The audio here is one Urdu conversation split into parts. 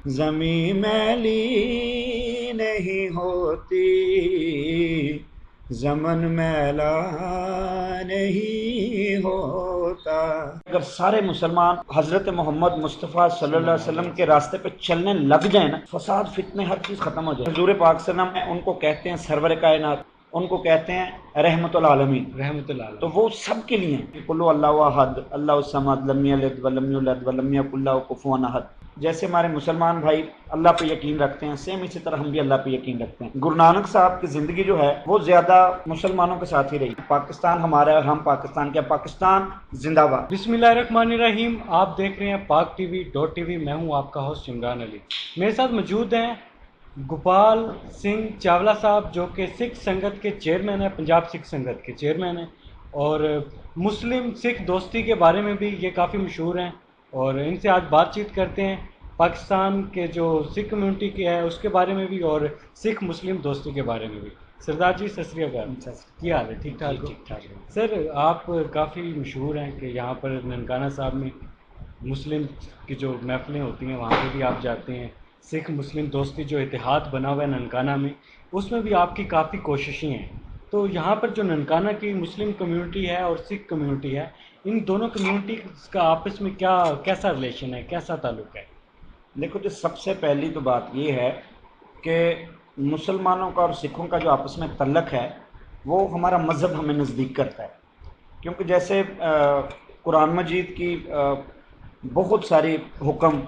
زمین میلی نہیں ہوتی، زمن میلا نہیں ہوتا۔ اگر سارے مسلمان حضرت محمد مصطفیٰ صلی اللہ علیہ وسلم کے راستے پہ چلنے لگ جائیں نا، فساد فتنے ہر چیز ختم ہو جائے۔ حضور پاک صلی اللہ علیہ وسلم ان کو کہتے ہیں سرور کائنات، ان کو کہتے ہیں رحمت العالمین، رحمت اللہ علیہ۔ تو وہ سب کے لیے ہیں۔ قل اللہ احد اللہ الصمد لم یلد ولم یولد ولم یکن لہ کفوا احد۔ جیسے ہمارے مسلمان بھائی اللہ پہ یقین رکھتے ہیں، سیم اسی طرح ہم بھی اللہ پہ یقین رکھتے ہیں۔ گرو نانک صاحب کی زندگی جو ہے وہ زیادہ مسلمانوں کے ساتھ ہی رہی۔ پاکستان ہمارا ہے اور ہم پاکستان کے، پاکستان زندہ باد۔ بسم اللہ الرحمن الرحیم، آپ دیکھ رہے ہیں پاک ٹی وی .tv، میں ہوں آپ کا ہوسٹ عمران علی۔ میرے ساتھ موجود ہیں گوپال سنگھ چاولہ صاحب، جو کہ سکھ سنگت کے چیئرمین ہیں، پنجاب سکھ سنگت کے چیئرمین ہیں، اور مسلم سکھ دوستی کے بارے میں بھی یہ کافی مشہور ہیں، اور ان سے آج بات چیت کرتے ہیں پاکستان کے جو سکھ کمیونٹی کی ہے اس کے بارے میں بھی، اور سکھ مسلم دوستی کے بارے میں بھی۔ سردار جی ست سری اکال، کیا حال ہے؟ ٹھیک ٹھاک ہو؟ ٹھیک ٹھاک۔ سر آپ کافی مشہور ہیں کہ یہاں پر ننکانہ صاحب میں مسلم کی جو محفلیں ہوتی ہیں وہاں پہ بھی آپ جاتے ہیں۔ سکھ مسلم دوستی جو اتحاد بنا ہوا ہے ننکانہ میں، اس میں بھی آپ کی کافی کوششیں ہیں۔ تو یہاں پر جو ننکانہ کی مسلم کمیونٹی ہے اور سکھ کمیونٹی ہے، ان دونوں کمیونٹیز کا آپس میں کیسا ریلیشن ہے، کیسا تعلق ہے؟ دیکھو جو سب سے پہلی تو بات یہ ہے کہ مسلمانوں کا اور سکھوں کا جو آپس میں تعلق ہے وہ ہمارا مذہب ہمیں نزدیک کرتا ہے، کیونکہ جیسے قرآن مجید کی بہت ساری حکم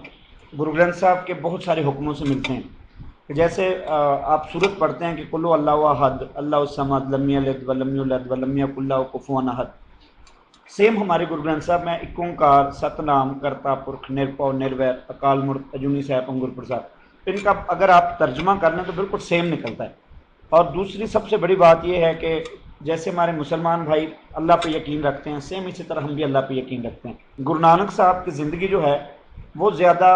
گرو گرنتھ صاحب کے بہت سارے حکموں سے ملتے ہیں۔ جیسے آپ سورت پڑھتے ہیں کہ قل اللہ احد اللہ الصمد لم یلد ولم یولد ولم یکن لہ کفوا احد، سیم ہمارے گرو گرنتھ صاحب میں ایک اومکار، ستنام، کرتا پرکھ، نرپو نرویر، اکال مورت، اجونی صاحب، انگر پرساد، ان کا اگر آپ ترجمہ کر لیں تو بالکل سیم نکلتا ہے۔ اور دوسری سب سے بڑی بات یہ ہے کہ جیسے ہمارے مسلمان بھائی اللہ پہ یقین رکھتے ہیں، سیم اسی طرح ہم بھی اللہ پہ یقین رکھتے ہیں۔ گرو نانک صاحب کی زندگی جو ہے وہ زیادہ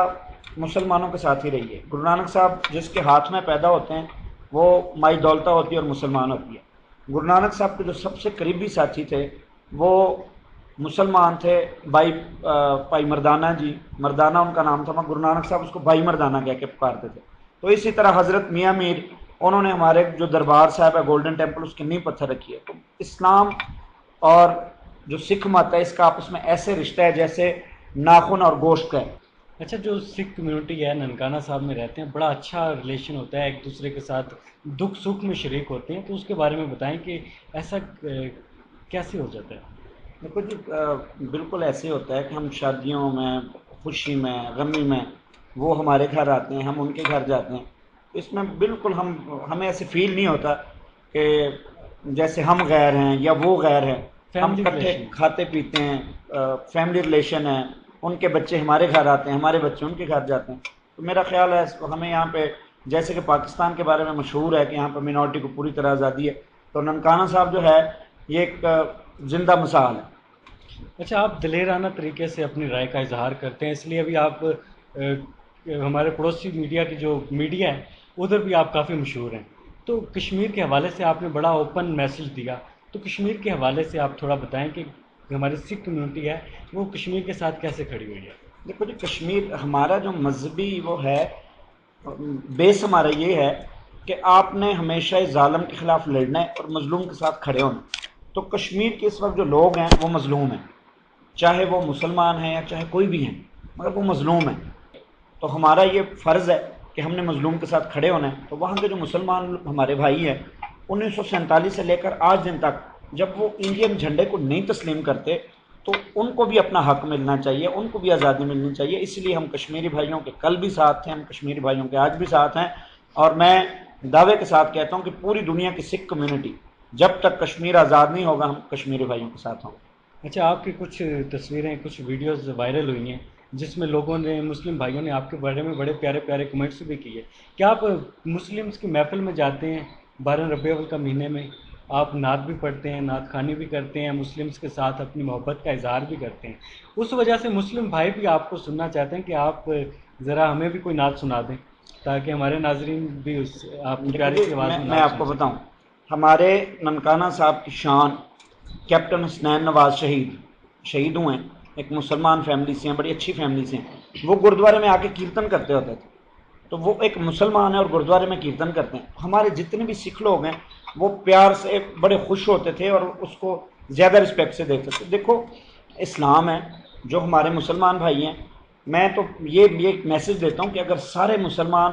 مسلمانوں کے ساتھ ہی رہی ہے۔ گرو نانک صاحب جس کے ہاتھ میں پیدا ہوتے ہیں وہ مائی دولتہ ہوتی ہے اور مسلمان ہوتی ہے۔ گرو نانک صاحب کے جو سب سے قریبی ساتھی تھے وہ مسلمان تھے، بھائی مردانہ جی، مردانہ ان کا نام تھا، گرو نانک صاحب اس کو بھائی مردانہ کہہ کے پکارتے تھے۔ تو اسی طرح حضرت میاں میر، انہوں نے ہمارے جو دربار صاحب ہے گولڈن ٹیمپل، اس کی نیو پتھر رکھی ہے۔ تو اسلام اور جو سکھ مت ہے اس کا آپس میں ایسے رشتہ ہے جیسے ناخن اور گوشت کا ہے۔ اچھا، جو سکھ کمیونٹی ہے ننکانہ صاحب میں رہتے ہیں، بڑا اچھا ریلیشن ہوتا ہے، ایک دوسرے کے ساتھ دکھ سکھ میں شریک ہوتے ہیں، تو اس کے بارے میں بتائیں کہ ایسا کیسے ہو جاتا ہے؟ دیکھو جی بالکل ایسے ہوتا ہے کہ ہم شادیوں میں، خوشی میں، غمی میں وہ ہمارے گھر آتے ہیں، ہم ان کے گھر جاتے ہیں۔ اس میں بالکل ہمیں ایسے فیل نہیں ہوتا کہ جیسے ہم غیر ہیں یا وہ غیر ہیں۔ ہم فیملی اکٹھے ریلیشن۔ کھاتے پیتے ہیں، فیملی ریلیشن ہے، ان کے بچے ہمارے گھر آتے ہیں، ہمارے بچے ان کے گھر جاتے ہیں۔ تو میرا خیال ہے ہمیں یہاں پہ جیسے کہ پاکستان کے بارے میں مشہور ہے کہ یہاں پہ مینورٹی کو پوری طرح آزادی ہے، تو ننکانہ صاحب جو ہے یہ ایک زندہ مثال ہے۔ اچھا، آپ دلیرانہ طریقے سے اپنی رائے کا اظہار کرتے ہیں، اس لیے ابھی آپ ہمارے پڑوسی میڈیا کی جو میڈیا ہے ادھر بھی آپ کافی مشہور ہیں۔ تو کشمیر کے حوالے سے آپ نے بڑا اوپن میسج دیا، تو کشمیر کے حوالے سے آپ تھوڑا بتائیں کہ ہماری سکھ کمیونٹی ہے وہ کشمیر کے ساتھ کیسے کھڑی ہوئی ہے؟ دیکھو جی کشمیر ہمارا جو مذہبی وہ ہے، بیس ہمارا یہ ہے کہ آپ نے ہمیشہ اس ظالم کے خلاف لڑنا ہے اور مظلوم کے ساتھ کھڑے ہونا۔ تو کشمیر کے اس وقت جو لوگ ہیں وہ مظلوم ہیں، چاہے وہ مسلمان ہیں یا چاہے کوئی بھی ہیں، مگر وہ مظلوم ہیں۔ تو ہمارا یہ فرض ہے کہ ہم نے مظلوم کے ساتھ کھڑے ہونا ہے۔ تو وہاں کے جو مسلمان ہمارے بھائی ہیں 1947 سے لے کر آج دن تک جب وہ انڈین جھنڈے کو نہیں تسلیم کرتے تو ان کو بھی اپنا حق ملنا چاہیے، ان کو بھی آزادی ملنی چاہیے۔ اس لیے ہم کشمیری بھائیوں کے کل بھی ساتھ ہیں، ہم کشمیری بھائیوں کے آج بھی ساتھ ہیں، اور میں دعوے کے ساتھ کہتا ہوں کہ پوری دنیا کی سکھ کمیونٹی جب تک کشمیر آزاد نہیں ہوگا ہم کشمیری بھائیوں کے ساتھ ہوں۔ اچھا، آپ کی کچھ تصویریں، کچھ ویڈیوز وائرل ہوئی ہیں جس میں لوگوں نے، مسلم بھائیوں نے آپ کے بارے میں بڑے پیارے پیارے کمنٹس بھی کیے۔ کیا آپ مسلمس کی محفل میں جاتے ہیں 12 ربیع الاول کا مہینے میں، آپ نعت بھی پڑھتے ہیں، نعت خوانی بھی کرتے ہیں، مسلمس کے ساتھ اپنی محبت کا اظہار بھی کرتے ہیں؟ اس وجہ سے مسلم بھائی بھی آپ کو سننا چاہتے ہیں کہ آپ ذرا ہمیں بھی کوئی نعت سنا دیں تاکہ ہمارے ناظرین بھی آپ کی پیاری سی آواز میں میں نعت آپ سن کو سکیں۔ بتاؤں، ہمارے ننکانہ صاحب کی شان کیپٹن حسنین نواز شہید ہوئے ہیں، ایک مسلمان فیملی سے ہیں، بڑی اچھی فیملی سے ہیں۔ وہ گردوارے میں آ کے کیرتن کرتے ہوتے تھے، تو وہ ایک مسلمان ہے اور گردوارے میں کیرتن کرتے ہیں. ہمارے جتنے بھی سکھ لوگ ہیں وہ پیار سے بڑے خوش ہوتے تھے اور اس کو زیادہ رسپیکٹ سے دیکھتے تھے. دیکھو اسلام ہے، جو ہمارے مسلمان بھائی ہیں، میں تو یہ ایک میسج دیتا ہوں کہ اگر سارے مسلمان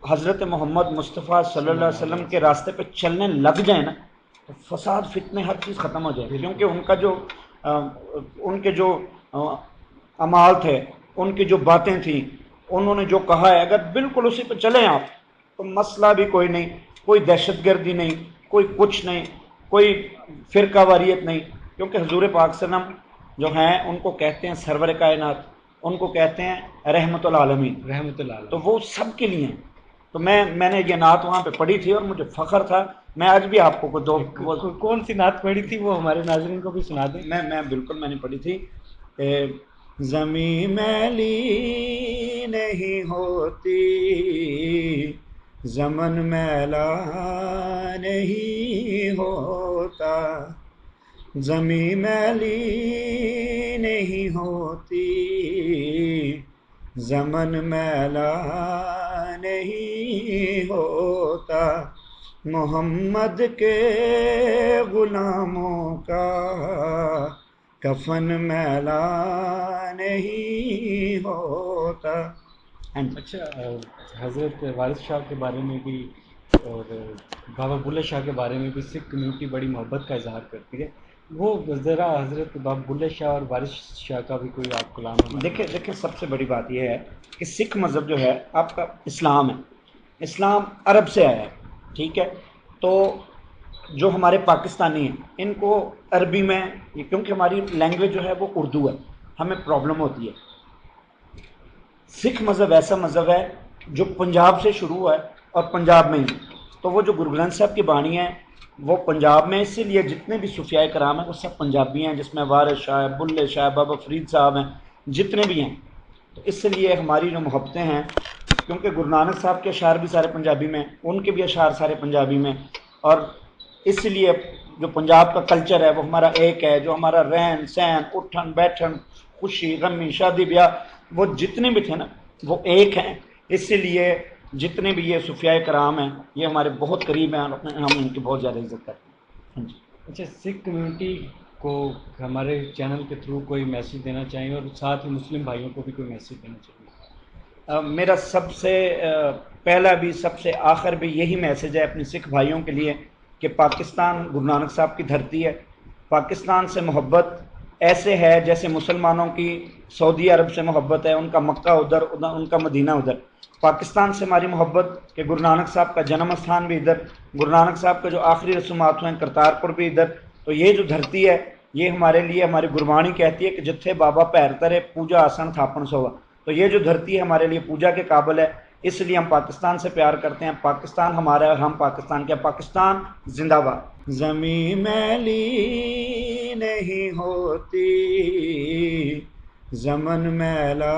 حضرت محمد مصطفیٰ صلی اللہ علیہ وسلم کے راستے پہ چلنے لگ جائیں نا تو فساد فتنے ہر چیز ختم ہو جائے. کیونکہ ان کے جو اعمال تھے، ان کی جو باتیں تھیں، انہوں نے جو کہا ہے، اگر بالکل اسی پہ چلیں آپ تو مسئلہ بھی کوئی نہیں، کوئی دہشت گردی نہیں، کوئی کچھ نہیں، کوئی فرقہ واریت نہیں. کیونکہ حضور پاک صلی اللہ علیہ وسلم جو ہیں ان کو کہتے ہیں سرور کائنات، ان کو کہتے ہیں رحمت العالمین، رحمت اللہ تو وہ سب کے لیے ہیں. تو میں نے یہ نعت وہاں پہ پڑھی تھی اور مجھے فخر تھا. میں آج بھی آپ کو کون سی نعت پڑھی تھی وہ ہمارے ناظرین کو بھی سنا دیں. میں بالکل میں نے پڑھی تھی کہ زمین میلی نہیں ہوتی، زمن میلا نہیں ہوتا، زمین میلی نہیں ہوتی، زمن میلا نہیں ہوتا، محمد کے غلاموں کا کفن میلا نہیں ہوتا. اچھا، حضرت وارث شاہ کے بارے میں بھی اور بابا بلے شاہ کے بارے میں بھی سکھ کمیونٹی بڑی محبت کا اظہار کرتی ہے. وہ ذرا حضرت بابا بلے شاہ اور وارث شاہ کا بھی کوئی آپ کلام ہے. دیکھیں سب سے بڑی بات یہ ہے کہ سکھ مذہب جو ہے آپ کا اسلام ہے، اسلام عرب سے آیا ہے، ٹھیک ہے. تو جو ہمارے پاکستانی ہیں ان کو عربی میں، کیونکہ ہماری لینگویج جو ہے وہ اردو ہے، ہمیں پرابلم ہوتی ہے. سکھ مذہب ایسا مذہب ہے جو پنجاب سے شروع ہوا ہے اور پنجاب میں ہی. تو وہ جو گرو گرنتھ صاحب کی بانی ہیں وہ پنجاب میں، اسی لیے جتنے بھی صوفیاء کرام ہیں وہ سب پنجابی ہیں، جس میں وارث شاہ، بلے شاہ، بابا فرید صاحب ہیں، جتنے بھی ہیں. تو اس لیے ہماری جو محبتیں ہیں، کیونکہ گرو نانک صاحب کے اشعار بھی سارے پنجابی میں، ان کے بھی اشعار سارے پنجابی میں، اور اس لیے جو پنجاب کا کلچر ہے وہ ہمارا ایک ہے. جو ہمارا رہن سہن، اٹھن بیٹھن، خوشی غمی، شادی بیاہ، وہ جتنے بھی تھے نا وہ ایک ہیں. اسی لیے جتنے بھی یہ صوفیاء کرام ہیں یہ ہمارے بہت قریب ہیں اور ہم ان کی بہت زیادہ عزت کرتے ہیں. جی. اچھا، سکھ کمیونٹی کو ہمارے چینل کے تھرو کوئی میسیج دینا چاہیں اور ساتھ ہی مسلم بھائیوں کو بھی کوئی میسیج دینا چاہیں؟ میرا سب سے پہلا بھی سب سے آخر بھی یہی میسج ہے اپنے سکھ بھائیوں کے لیے کہ پاکستان گرو نانک صاحب کی دھرتی ہے. پاکستان سے محبت ایسے ہے جیسے مسلمانوں کی سعودی عرب سے محبت ہے، ان کا مکہ ادھر، ان کا مدینہ ادھر. پاکستان سے ہماری محبت کہ گرو نانک صاحب کا جنم استھان بھی ادھر، گرو نانک صاحب کا جو آخری رسومات ہوئے ہیں کرتارپور بھی ادھر. تو یہ جو دھرتی ہے یہ ہمارے لیے، ہماری گربانی کہتی ہے کہ جتھے بابا پیر ترے پوجا آسن تھاپن سوا. تو یہ جو دھرتی ہے ہمارے لیے پوجا کے قابل ہے، اس لیے ہم پاکستان سے پیار کرتے ہیں. پاکستان ہمارا ہے اور ہم پاکستان کے. پاکستان زندہ باد. زمین میلی نہیں ہوتی، زمن میلا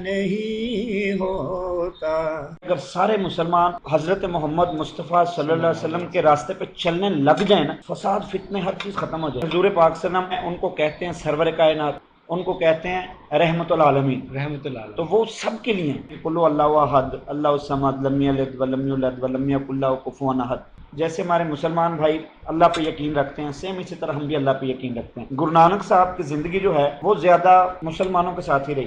نہیں ہوتا. اگر سارے مسلمان حضرت محمد مصطفیٰ صلی اللہ علیہ وسلم کے راستے پہ چلنے لگ جائیں نا فساد فتنے ہر چیز ختم ہو جائے. حضور پاک صلی اللہ علیہ وسلم ان کو کہتے ہیں سرور کائنات، ان کو کہتے ہیں رحمت العالمین، رحمت اللہ. تو وہ سب کے لیے ہیں. قل هو اللہ احد اللہ الصمد لم یلد ولم یولد ولم یکن لہ کفوا احد. جیسے ہمارے مسلمان بھائی اللہ پہ یقین رکھتے ہیں، سیم اسی طرح ہم بھی اللہ پہ یقین رکھتے ہیں. گرو نانک صاحب کی زندگی جو ہے وہ زیادہ مسلمانوں کے ساتھ ہی رہی.